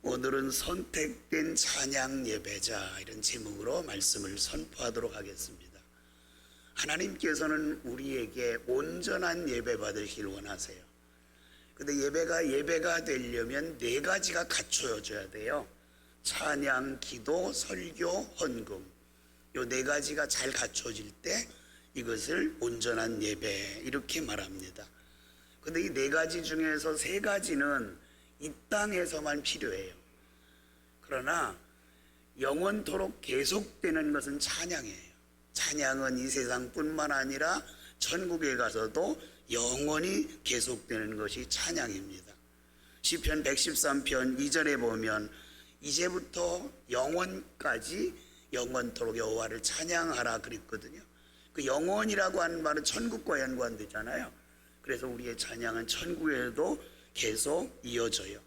오늘은 선택된 찬양 예배자 이런 제목으로 말씀을 선포하도록 하겠습니다. 하나님께서는 우리에게 온전한 예배 받으시길 원하세요. 근데 예배가 되려면 네 가지가 갖춰져야 돼요. 찬양, 기도, 설교, 헌금. 요 네 가지가 잘 갖춰질 때 이것을 온전한 예배 이렇게 말합니다. 근데 이 네 가지 중에서 세 가지는 이 땅에서만 필요해요. 그러나 영원토록 계속되는 것은 찬양이에요. 찬양은 이 세상뿐만 아니라 천국에 가서도 영원히 계속되는 것이 찬양입니다. 시편 113편 2절에 보면 이제부터 영원까지 영원토록 여호와를 찬양하라 그랬거든요. 그 영원이라고 하는 말은 천국과 연관되잖아요. 그래서 우리의 찬양은 천국에도 계속 이어져요.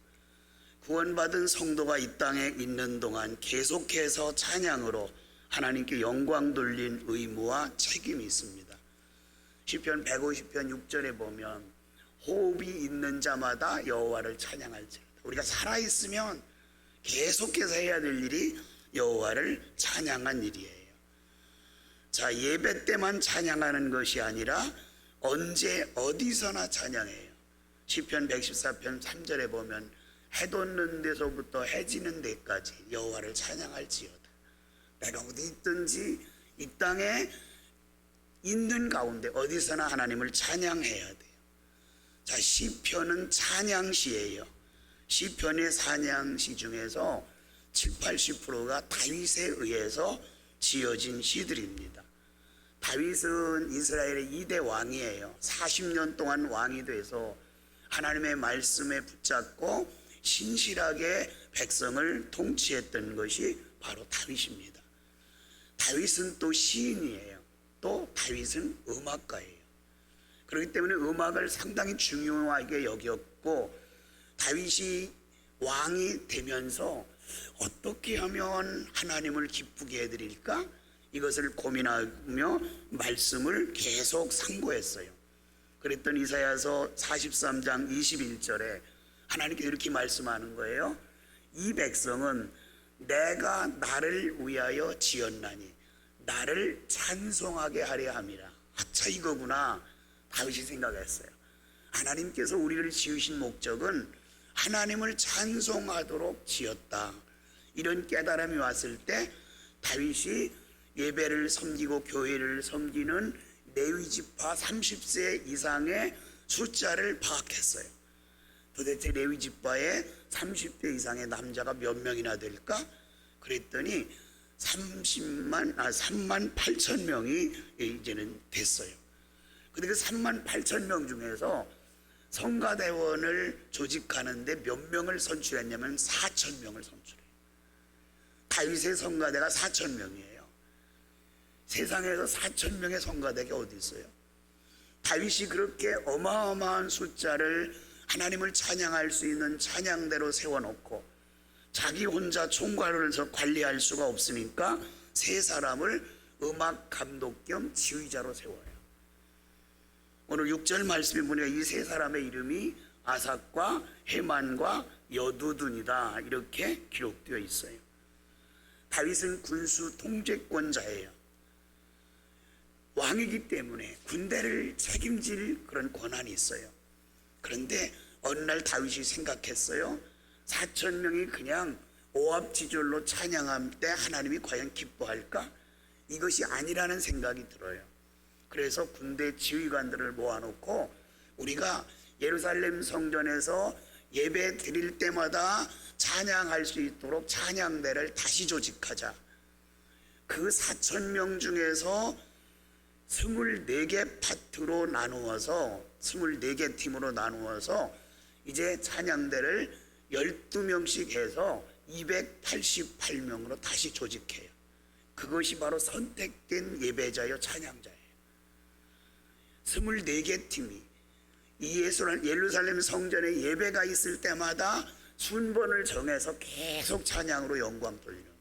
구원받은 성도가 이 땅에 있는 동안 계속해서 찬양으로 하나님께 영광 돌린 의무와 책임이 있습니다. 시편 150편 6절에 보면 호흡이 있는 자마다 여호와를 찬양할지어다. 우리가 살아있으면 계속해서 해야 될 일이 여호와를 찬양한 일이에요. 자, 예배 때만 찬양하는 것이 아니라 언제 어디서나 찬양해요. 시편 114편 3절에 보면 해 돋는 데서부터 해 지는 데까지 여호와를 찬양할지어다. 내가 어디 있든지 이 땅에 있는 가운데 어디서나 하나님을 찬양해야 돼요. 자, 시편은 찬양시예요. 시편의 찬양시 중에서 70~80%가 다윗에 의해서 지어진 시들입니다. 다윗은 이스라엘의 2대 왕이에요. 40년 동안 왕이 돼서 하나님의 말씀에 붙잡고 신실하게 백성을 통치했던 것이 바로 다윗입니다. 다윗은 또 시인이에요. 또 다윗은 음악가예요. 그렇기 때문에 음악을 상당히 중요하게 여겼고, 다윗이 왕이 되면서 어떻게 하면 하나님을 기쁘게 해드릴까? 이것을 고민하며 말씀을 계속 상고했어요. 그랬더니 이사야서 43장 21절에 하나님께서 이렇게 말씀하는 거예요. 이 백성은 내가 나를 위하여 지었나니 나를 찬송하게 하려 함이라. 아차, 이거구나. 다윗이 생각했어요. 하나님께서 우리를 지으신 목적은 하나님을 찬송하도록 지었다. 이런 깨달음이 왔을 때 다윗이 예배를 섬기고 교회를 섬기는 레위지파 30세 이상의 숫자를 파악했어요. 도대체 레위지파에 30대 이상의 남자가 몇 명이나 될까? 그랬더니 3만 8천 명이 이제는 됐어요. 근데 그 3만 8천 명 중에서 성가대원을 조직하는데 몇 명을 선출했냐면 4천 명을 선출해요. 다윗의 성가대가 4천 명이에요. 세상에서 4천 명의 성가대가 어디 있어요? 다윗이 그렇게 어마어마한 숫자를 하나님을 찬양할 수 있는 찬양대로 세워놓고 자기 혼자 총괄을 관리할 수가 없으니까 세 사람을 음악 감독 겸 지휘자로 세워요. 오늘 6절 말씀에 보니까 이 세 사람의 이름이 아삭과 헤만과 여두둔이다, 이렇게 기록되어 있어요. 다윗은 군수 통제권자예요. 왕이기 때문에 군대를 책임질 그런 권한이 있어요. 그런데 어느 날 다윗이 생각했어요. 4천 명이 그냥 오합지졸로 찬양할 때 하나님이 과연 기뻐할까? 이것이 아니라는 생각이 들어요. 그래서 군대 지휘관들을 모아놓고 우리가 예루살렘 성전에서 예배 드릴 때마다 찬양할 수 있도록 찬양대를 다시 조직하자. 그 4천 명 중에서 24개 파트로 나누어서 24개 팀으로 나누어서 이제 찬양대를 12명씩 해서 288명으로 다시 조직해요. 그것이 바로 선택된 예배자요 찬양자예요. 24개 팀이 이 예루살렘 성전에 예배가 있을 때마다 순번을 정해서 계속 찬양으로 영광 돌리는 거예요.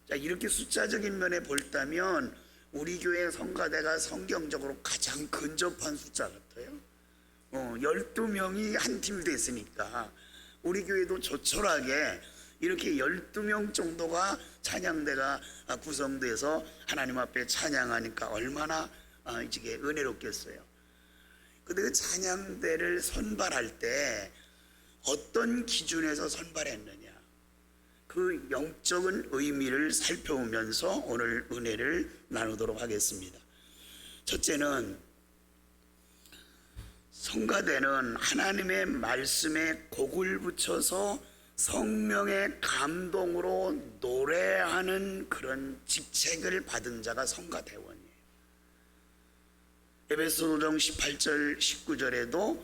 자, 이렇게 숫자적인 면에 볼다면 우리 교회 성가대가 성경적으로 가장 근접한 숫자 같아요. 12명이 한 팀이 됐으니까 우리 교회도 조촐하게 이렇게 12명 정도가 찬양대가 구성돼서 하나님 앞에 찬양하니까 얼마나 이게 은혜롭겠어요. 근데 그 찬양대를 선발할 때 어떤 기준에서 선발했느냐, 그 영적인 의미를 살펴보면서 오늘 은혜를 나누도록 하겠습니다. 첫째는 성가대는 하나님의 말씀에 곡을 붙여서 성령의 감동으로 노래하는 그런 직책을 받은 자가 성가대원이에요. 에베소서 18절 19절에도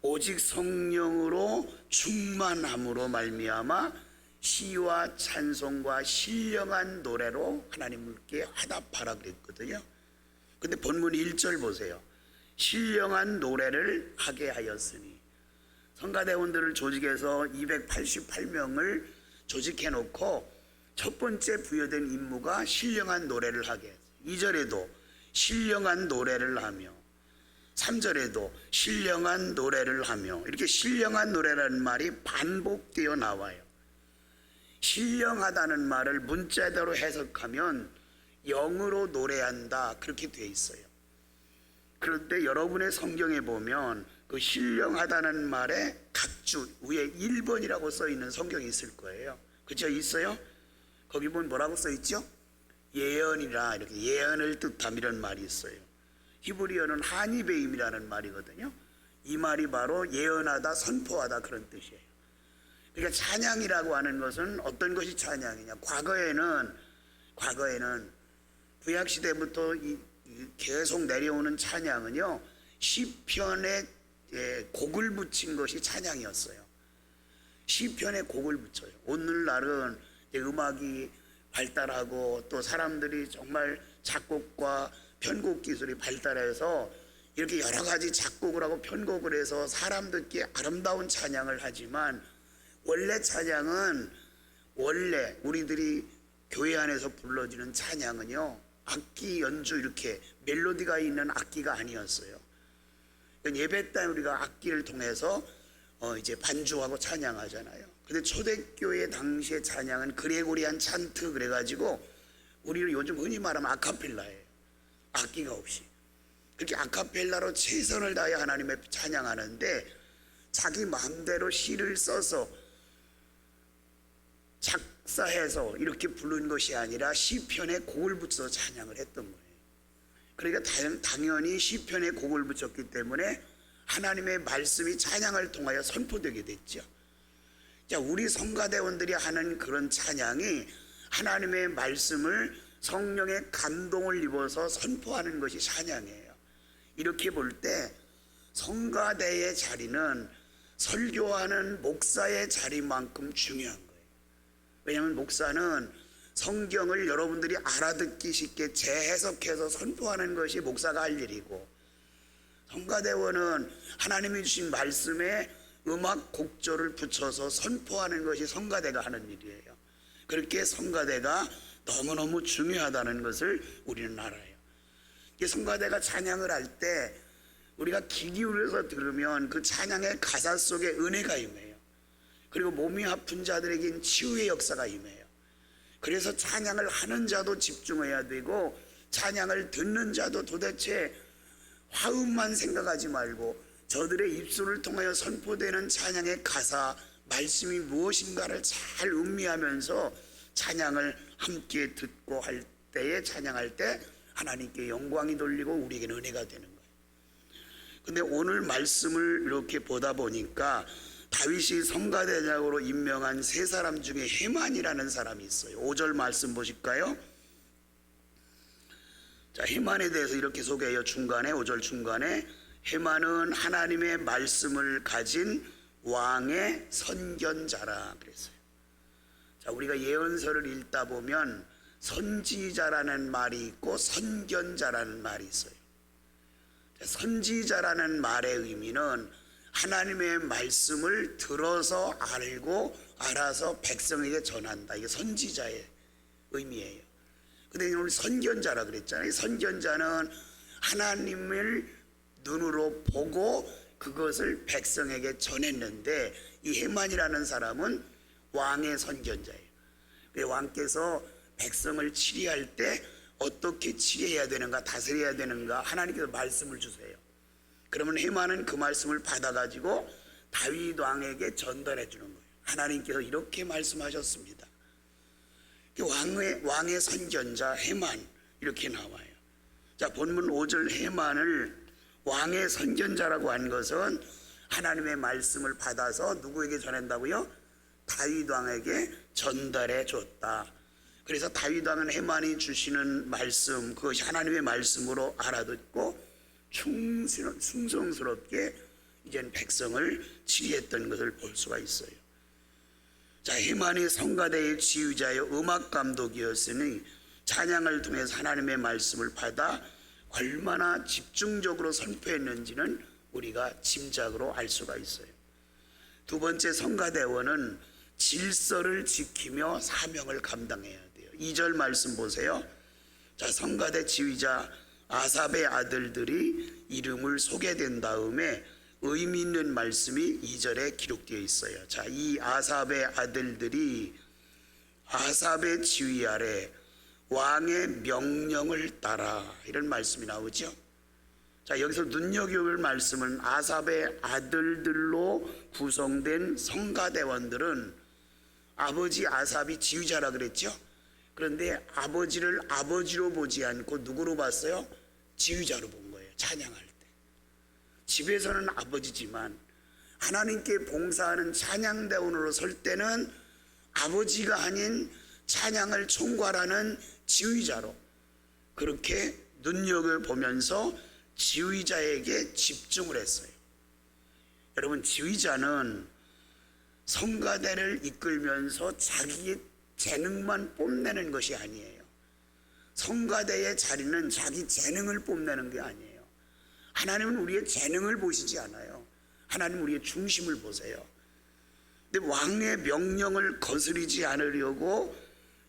오직 성령으로 충만함으로 말미암아 시와 찬송과 신령한 노래로 하나님께 화답하라 그랬거든요. 근데 본문 1절 보세요. 신령한 노래를 하게 하였으니. 성가대원들을 조직해서 288명을 조직해 놓고 첫 번째 부여된 임무가 신령한 노래를 하게 했어요. 2절에도 신령한 노래를 하며 3절에도 신령한 노래를 하며, 이렇게 신령한 노래라는 말이 반복되어 나와요. 신령하다는 말을 문자대로 해석하면 영으로 노래한다, 그렇게 되어 있어요. 그런데 여러분의 성경에 보면 그 신령하다는 말에 각주 위에 1번이라고 써 있는 성경이 있을 거예요. 그죠? 있어요? 거기 보면 뭐라고 써 있죠? 예언이라, 이렇게 예언을 뜻함, 이런 말이 있어요. 히브리어는 하니베임이라는 말이거든요. 이 말이 바로 예언하다, 선포하다, 그런 뜻이에요. 그러니까 찬양이라고 하는 것은 어떤 것이 찬양이냐, 과거에는 구약시대부터 계속 내려오는 찬양은요, 시편에 곡을 붙인 것이 찬양이었어요. 시편에 곡을 붙여요. 오늘날은 음악이 발달하고 또 사람들이 정말 작곡과 편곡 기술이 발달해서 이렇게 여러 가지 작곡을 하고 편곡을 해서 사람들께 아름다운 찬양을 하지만, 원래 찬양은, 원래 우리들이 교회 안에서 불러지는 찬양은요, 악기 연주, 이렇게 멜로디가 있는 악기가 아니었어요. 예배 때 우리가 악기를 통해서 이제 반주하고 찬양하잖아요. 근데 초대교회 당시의 찬양은 그레고리안 찬트, 그래가지고 우리는 요즘 흔히 말하면 아카펠라예요. 악기가 없이 그렇게 아카펠라로 최선을 다해 하나님의 찬양하는데, 자기 마음대로 시를 써서 작사해서 이렇게 부른 것이 아니라 시편에 곡을 붙여서 찬양을 했던 거예요. 그러니까 당연히 시편에 곡을 붙였기 때문에 하나님의 말씀이 찬양을 통하여 선포되게 됐죠. 자, 우리 성가대원들이 하는 그런 찬양이 하나님의 말씀을 성령의 감동을 입어서 선포하는 것이 찬양이에요. 이렇게 볼 때 성가대의 자리는 설교하는 목사의 자리만큼 중요한 거예요. 왜냐하면 목사는 성경을 여러분들이 알아듣기 쉽게 재해석해서 선포하는 것이 목사가 할 일이고, 성가대원은 하나님이 주신 말씀에 음악 곡조를 붙여서 선포하는 것이 성가대가 하는 일이에요. 그렇게 성가대가 너무너무 중요하다는 것을 우리는 알아요. 성가대가 찬양을 할 때 우리가 귀 기울여서 들으면 그 찬양의 가사 속에 은혜가 임해요. 그리고 몸이 아픈 자들에겐 치유의 역사가 임해요. 그래서 찬양을 하는 자도 집중해야 되고, 찬양을 듣는 자도 도대체 화음만 생각하지 말고 저들의 입술을 통하여 선포되는 찬양의 가사, 말씀이 무엇인가를 잘 음미하면서 찬양을 함께 듣고 할 때에, 찬양할 때 하나님께 영광이 돌리고 우리에게는 은혜가 되는 거예요. 근데 오늘 말씀을 이렇게 보다 보니까 다윗이 성가대장으로 임명한 세 사람 중에 헤만이라는 사람이 있어요. 5절 말씀 보실까요? 자, 헤만에 대해서 이렇게 소개해요. 중간에, 5절 중간에 헤만은 하나님의 말씀을 가진 왕의 선견자라 그랬어요. 자, 우리가 예언서를 읽다 보면 선지자라는 말이 있고 선견자라는 말이 있어요. 선지자라는 말의 의미는 하나님의 말씀을 들어서 알고 알아서 백성에게 전한다, 이게 선지자의 의미예요. 근데 오늘 선견자라 그랬잖아요. 선견자는 하나님을 눈으로 보고 그것을 백성에게 전했는데, 이 해만이라는 사람은 왕의 선견자예요. 왕께서 백성을 치리할 때 어떻게 치리해야 되는가, 다스려야 되는가 하나님께서 말씀을 주세요. 그러면 해만은 그 말씀을 받아가지고 다윗 왕에게 전달해 주는 거예요. 하나님께서 이렇게 말씀하셨습니다. 왕의 선견자 해만, 이렇게 나와요. 자, 본문 5절 해만을 왕의 선견자라고 한 것은 하나님의 말씀을 받아서 누구에게 전한다고요? 다윗 왕에게 전달해 줬다. 그래서 다윗 왕은 해만이 주시는 말씀, 그것이 하나님의 말씀으로 알아듣고 충성스럽게 이제는 백성을 치리했던 것을 볼 수가 있어요. 자, 해만이 성가대의 지휘자여 음악 감독이었으니 찬양을 통해서 하나님의 말씀을 받아 얼마나 집중적으로 선포했는지는 우리가 짐작으로 알 수가 있어요. 두 번째, 성가대원은 질서를 지키며 사명을 감당해야 돼요. 2절 말씀 보세요. 자, 성가대 지휘자 아삽의 아들들이 이름을 소개된 다음에 의미 있는 말씀이 2절에 기록되어 있어요. 자, 이 아삽의 아들들이 아삽의 지휘 아래 왕의 명령을 따라, 이런 말씀이 나오죠. 자, 여기서 눈여겨볼 말씀은 아삽의 아들들로 구성된 성가대원들은 아버지 아삽이 지휘자라 그랬죠. 그런데 아버지를 아버지로 보지 않고 누구로 봤어요? 지휘자로 본 거예요. 찬양할 때. 집에서는 아버지지만 하나님께 봉사하는 찬양대원으로 설 때는 아버지가 아닌 찬양을 총괄하는 지휘자로, 그렇게 눈여겨보면서 지휘자에게 집중을 했어요. 여러분, 지휘자는 성가대를 이끌면서 자기의 재능만 뽐내는 것이 아니에요. 성가대의 자리는 자기 재능을 뽐내는 게 아니에요. 하나님은 우리의 재능을 보시지 않아요. 하나님은 우리의 중심을 보세요. 근데 왕의 명령을 거스르지 않으려고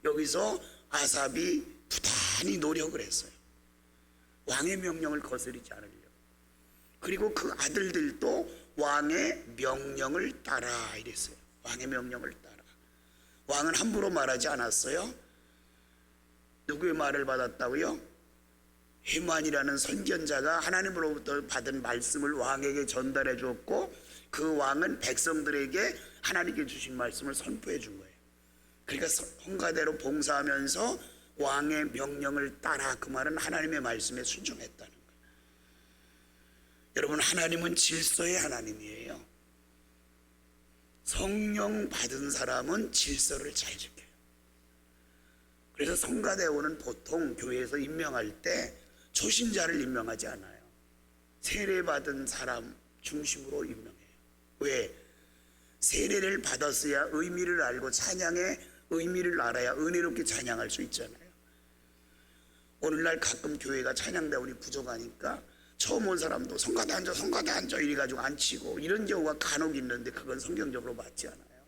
여기서 아삽이 부단히 노력을 했어요. 왕의 명령을 거스르지 않으려고. 그리고 그 아들들도 왕의 명령을 따라, 이랬어요. 왕의 명령을 따라. 왕은 함부로 말하지 않았어요. 누구의 말을 받았다고요? 해만이라는 선견자가 하나님으로부터 받은 말씀을 왕에게 전달해 줬고, 그 왕은 백성들에게 하나님께 주신 말씀을 선포해 준 거예요. 그러니까 성가대로 봉사하면서 왕의 명령을 따라, 그 말은 하나님의 말씀에 순종했다는 거예요. 여러분, 하나님은 질서의 하나님이에요. 성령 받은 사람은 질서를 잘 지켜요. 그래서 성가대원은 보통 교회에서 임명할 때 초신자를 임명하지 않아요. 세례받은 사람 중심으로 임명해요. 왜? 세례를 받았어야 의미를 알고 찬양의 의미를 알아야 은혜롭게 찬양할 수 있잖아요. 오늘날 가끔 교회가 찬양대원이 부족하니까 처음 온 사람도 성가대 앉아, 성가대 앉아 이래가지고 앉히고, 이런 경우가 간혹 있는데 그건 성경적으로 맞지 않아요.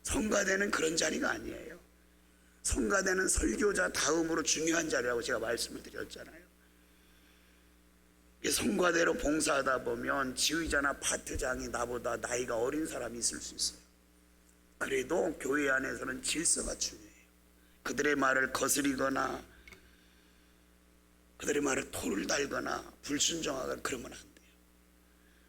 성가대는 그런 자리가 아니에요. 성가대는 설교자 다음으로 중요한 자리라고 제가 말씀을 드렸잖아요. 성가대로 봉사하다 보면 지휘자나 파트장이 나보다 나이가 어린 사람이 있을 수 있어요. 그래도 교회 안에서는 질서가 중요해요. 그들의 말을 거스리거나 그들의 말을 토를 달거나 불순종하거나 그러면 안 돼요.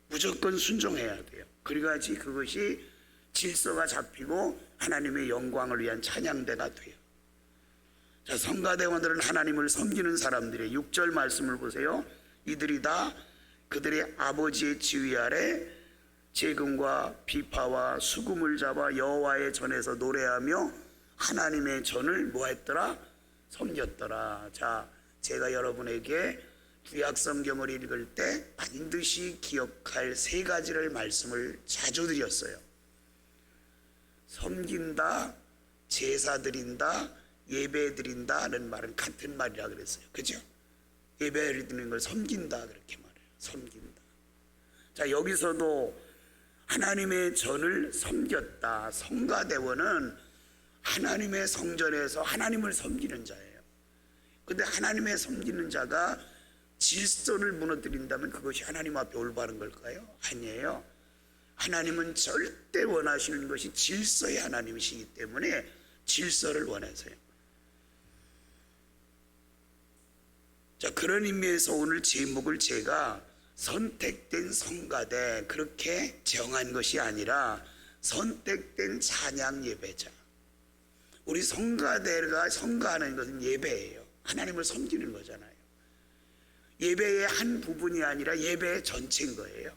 무조건 순종해야 돼요. 그래야지 그것이 질서가 잡히고 하나님의 영광을 위한 찬양대가 돼요. 자, 성가대원들은 하나님을 섬기는 사람들이에요. 6절 말씀을 보세요. 이들이 다 그들의 아버지의 지휘 아래 재금과 비파와 수금을 잡아 여호와의 전에서 노래하며 하나님의 전을 뭐했더라? 섬겼더라. 자, 제가 여러분에게 구약 성경을 읽을 때 반드시 기억할 세 가지를 말씀을 자주 드렸어요. 섬긴다, 제사 드린다, 예배 드린다는 말은 같은 말이라 그랬어요. 그죠? 예배를 드리는 걸 섬긴다, 그렇게 말해요. 섬긴다. 자, 여기서도 하나님의 전을 섬겼다. 성가대원은 하나님의 성전에서 하나님을 섬기는 자예요. 근데 하나님의 섬기는 자가 질서를 무너뜨린다면 그것이 하나님 앞에 올바른 걸까요? 아니에요. 하나님은 절대 원하시는 것이 질서의 하나님이시기 때문에 질서를 원하세요. 자, 그런 의미에서 오늘 제목을 제가 선택된 성가대 그렇게 정한 것이 아니라 선택된 찬양 예배자. 우리 성가대가 성가하는 것은 예배예요. 하나님을 섬기는 거잖아요. 예배의 한 부분이 아니라 예배의 전체인 거예요.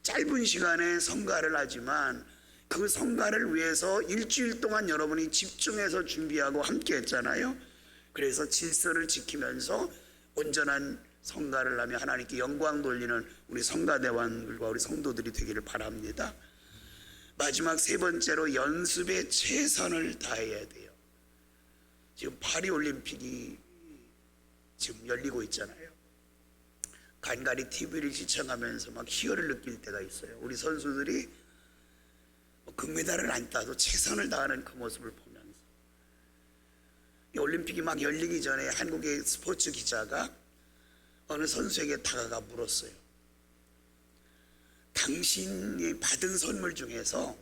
짧은 시간에 성가를 하지만 그 성가를 위해서 일주일 동안 여러분이 집중해서 준비하고 함께 했잖아요. 그래서 질서를 지키면서 온전한 성가를 하며 하나님께 영광 돌리는 우리 성가대원들과 우리 성도들이 되기를 바랍니다. 마지막 세 번째로 연습에 최선을 다해야 돼요. 지금 파리올림픽이 지금 열리고 있잖아요. 간간히 TV를 시청하면서 막 희열을 느낄 때가 있어요. 우리 선수들이 금메달을 안 따도 최선을 다하는 그 모습을 보면서 올림픽이 막 열리기 전에 한국의 스포츠 기자가 어느 선수에게 다가가 물었어요. 당신이 받은 선물 중에서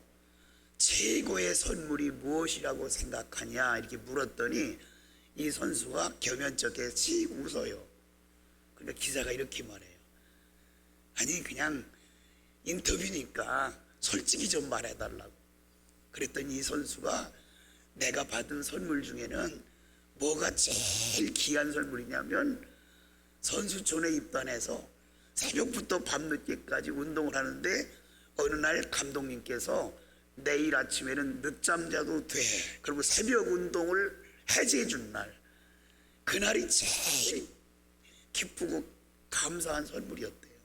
최고의 선물이 무엇이라고 생각하냐 이렇게 물었더니 이 선수가 겸연쩍게 씩 웃어요. 근데 기자가 이렇게 말해요. 아니 그냥 인터뷰니까 솔직히 좀 말해달라고. 그랬더니 이 선수가 내가 받은 선물 중에는 뭐가 제일 귀한 선물이냐면 선수촌에 입단해서 새벽부터 밤늦게까지 운동을 하는데 어느 날 감독님께서 내일 아침에는 늦잠 자도 돼. 그리고 새벽 운동을 해제해 준 날. 그날이 제일 기쁘고 감사한 선물이었대요.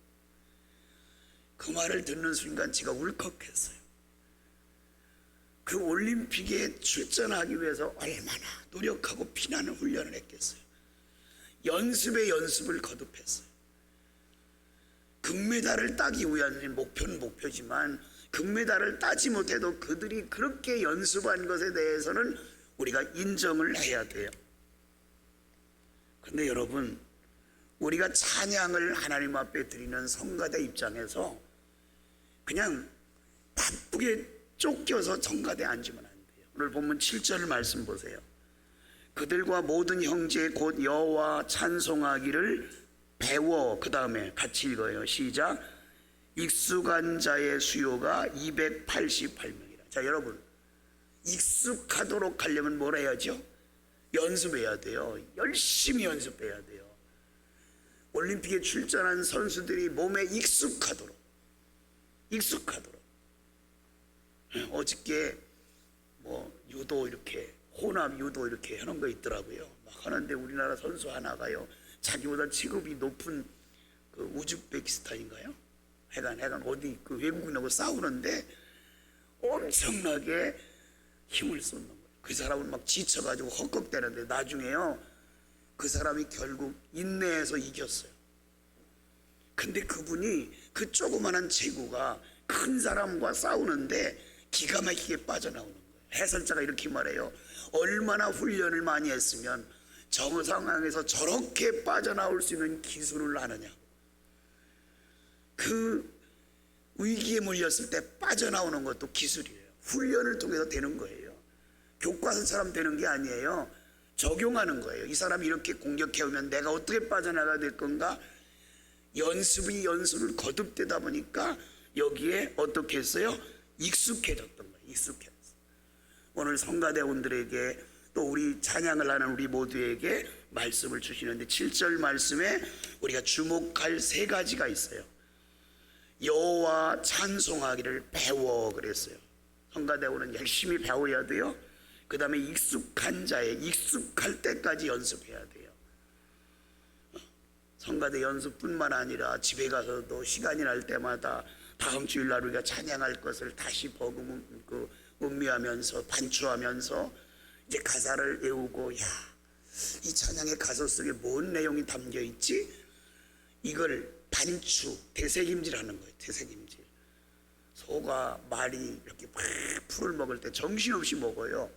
그 말을 듣는 순간 제가 울컥했어요. 그 올림픽에 출전하기 위해서 얼마나 노력하고 피나는 훈련을 했겠어요. 연습에 연습을 거듭했어요. 금메달을 따기 위한 목표는 목표지만 금메달을 따지 못해도 그들이 그렇게 연습한 것에 대해서는 우리가 인정을 해야 돼요. 그런데 여러분, 우리가 찬양을 하나님 앞에 드리는 성가대 입장에서 그냥 바쁘게 쫓겨서 성가대에 앉으면 안 돼요. 오늘 본문 7절 말씀 보세요. 그들과 모든 형제 곧 여호와 찬송하기를 배워. 그 다음에 같이 읽어요. 시작. 익숙한 자의 수요가 288명이라. 자, 여러분, 익숙하도록 하려면 뭘 해야죠? 연습해야 돼요. 열심히 연습해야 돼요. 올림픽에 출전한 선수들이 몸에 익숙하도록 어저께 유도 이렇게 혼합 유도 이렇게 하는 거 있더라고요. 막 하는데 우리나라 선수 하나가요 자기보다 체급이 높은 그 우즈베키스탄인가요? 해간 어디 그 외국인하고 싸우는데 엄청나게 힘을 쏟는 거예요. 그 사람은 막 지쳐가지고 헛걱대는데 나중에요 그 사람이 결국 인내해서 이겼어요. 근데 그분이 그 조그만한 체구가 큰 사람과 싸우는데 기가 막히게 빠져나오는 거예요. 해설자가 이렇게 말해요. 얼마나 훈련을 많이 했으면 저 상황에서 저렇게 빠져나올 수 있는 기술을 아느냐. 그 위기에 물렸을 때 빠져나오는 것도 기술이에요. 훈련을 통해서 되는 거예요. 교과서처럼 되는 게 아니에요. 적용하는 거예요. 이 사람이 이렇게 공격해오면 내가 어떻게 빠져나가야 될 건가. 연습을 거듭되다 보니까 여기에 어떻게 했어요? 익숙해졌던 거예요. 익숙해졌어요. 오늘 성가대원들에게 또 우리 찬양을 하는 우리 모두에게 말씀을 주시는데 7절 말씀에 우리가 주목할 세 가지가 있어요. 여호와 찬송하기를 배워 그랬어요. 성가대원은 열심히 배워야 돼요. 그 다음에 익숙한 자에 익숙할 때까지 연습해야 돼요. 성가대 연습뿐만 아니라 집에 가서도 시간이 날 때마다 다음 주일날 우리가 찬양할 것을 다시 음미하면서 반추하면서 이제 가사를 외우고 이 찬양의 가사 속에 뭔 내용이 담겨 있지? 이걸 반추, 되새김질하는 거예요. 되새김질. 소가 말이 이렇게 막 풀을 먹을 때 정신없이 먹어요.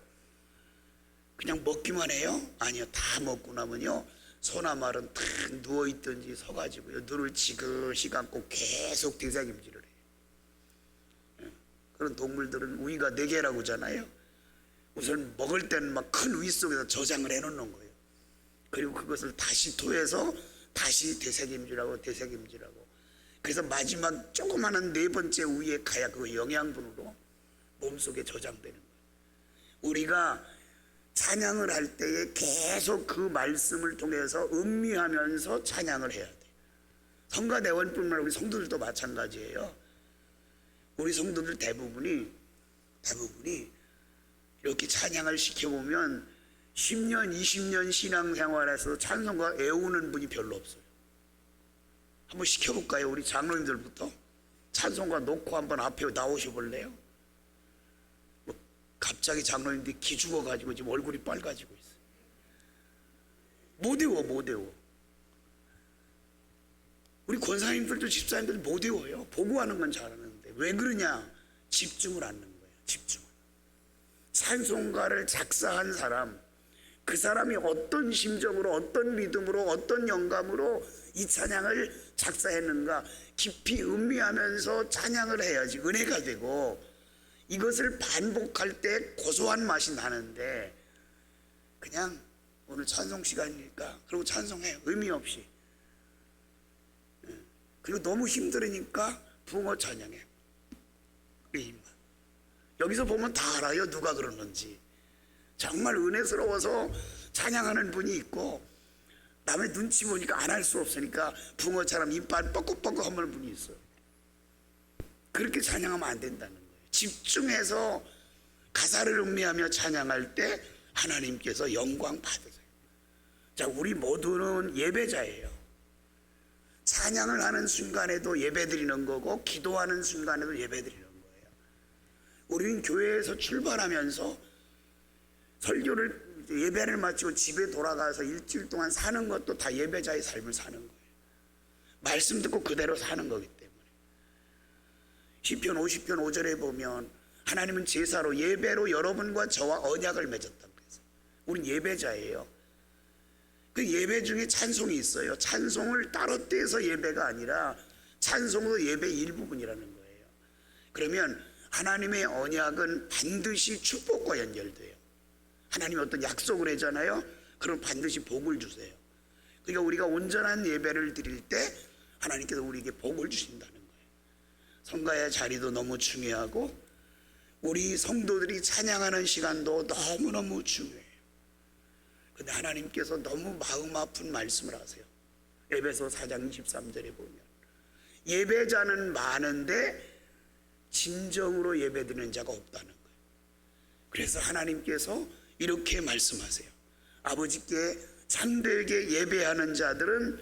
그냥 먹기만 해요? 아니요. 다 먹고 나면요 소나말은 탁 누워있든지 서가지고요, 눈을 지그시 감고 계속 되새김질을 해요. 그런 동물들은 우위가 4개라고 하잖아요. 우선 먹을 때는 막 큰 우위 속에서 저장을 해놓는 거예요. 그리고 그것을 다시 토해서 다시 되새김질하고 되새김질하고, 그래서 마지막 조그마한 4번째 우위에 가야 그 영양분으로 몸속에 저장되는 거예요. 우리가 찬양을 할 때에 계속 그 말씀을 통해서 음미하면서 찬양을 해야 돼요. 성가대원뿐만 아니라 우리 성도들도 마찬가지예요. 우리 성도들 대부분이 이렇게 찬양을 시켜보면 10년, 20년 신앙생활에서 찬송가 애우는 분이 별로 없어요. 한번 시켜볼까요? 우리 장로님들부터 찬송가 놓고 한번 앞에 나오셔 볼래요? 갑자기 장로님들이 기 죽어가지고 지금 얼굴이 빨가지고 있어요. 못 외워. 우리 권사님들도 집사님들도 못 외워요. 보고 하는 건 잘하는데 왜 그러냐? 집중을 않는 거예요. 집중을. 찬송가를 작사한 사람, 그 사람이 어떤 심정으로, 어떤 리듬으로, 어떤 영감으로 이 찬양을 작사했는가 깊이 음미하면서 찬양을 해야지 은혜가 되고, 이것을 반복할 때 고소한 맛이 나는데 그냥 오늘 찬송 시간이니까 그리고 찬송해, 의미 없이. 그리고 너무 힘들으니까 붕어 찬양해. 여기서 보면 다 알아요, 누가 그러는지. 정말 은혜스러워서 찬양하는 분이 있고, 남의 눈치 보니까 안 할 수 없으니까 붕어처럼 이빨 뻐꾹뻐꾹 하는 분이 있어요. 그렇게 찬양하면 안 된다는 거예요. 집중해서 가사를 음미하며 찬양할 때 하나님께서 영광 받으세요. 자, 우리 모두는 예배자예요. 찬양을 하는 순간에도 예배드리는 거고, 기도하는 순간에도 예배드리는 거예요. 우리는 교회에서 출발하면서 설교를, 예배를 마치고 집에 돌아가서 일주일 동안 사는 것도 다 예배자의 삶을 사는 거예요. 말씀 듣고 그대로 사는 거기 때문에. 시편 50편 5절에 보면 하나님은 제사로, 예배로 여러분과 저와 언약을 맺었다고 그랬어요. 우린 예배자예요. 그 예배 중에 찬송이 있어요. 찬송을 따로 떼서 예배가 아니라 찬송도 예배의 일부분이라는 거예요. 그러면 하나님의 언약은 반드시 축복과 연결돼요. 하나님이 어떤 약속을 하잖아요. 그럼 반드시 복을 주세요. 그러니까 우리가 온전한 예배를 드릴 때 하나님께서 우리에게 복을 주신다는 거예요. 성가의 자리도 너무 중요하고, 우리 성도들이 찬양하는 시간도 너무너무 중요해요. 근데 하나님께서 너무 마음 아픈 말씀을 하세요. 에베소 4장 23절에 보면 예배자는 많은데 진정으로 예배드리는 자가 없다는 거예요. 그래서 하나님께서 이렇게 말씀하세요. 아버지께 참되게 예배하는 자들은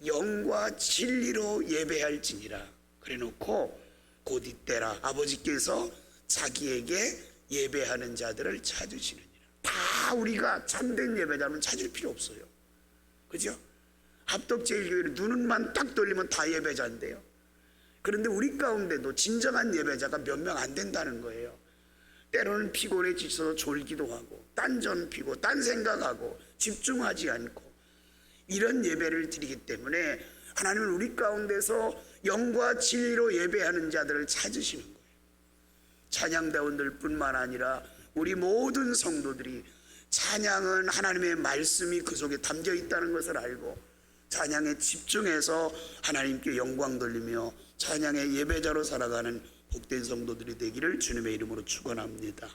영과 진리로 예배할지니라. 그래 놓고 곧 이때라 아버지께서 자기에게 예배하는 자들을 찾으시느니라. 다 우리가 참된 예배자는 찾을 필요 없어요. 그죠? 합덕제일교회는 눈만 딱 돌리면 다 예배자인데요. 그런데 우리 가운데도 진정한 예배자가 몇 명 안 된다는 거예요. 때로는 피곤해 지쳐서 졸기도 하고, 딴전 피고, 딴 생각하고, 집중하지 않고, 이런 예배를 드리기 때문에 하나님은 우리 가운데서 영과 진리로 예배하는 자들을 찾으시는 거예요. 찬양대원들 뿐만 아니라 우리 모든 성도들이 찬양은 하나님의 말씀이 그 속에 담겨 있다는 것을 알고 찬양에 집중해서 하나님께 영광 돌리며 찬양의 예배자로 살아가는 복된 성도들이 되기를 주님의 이름으로 축원합니다.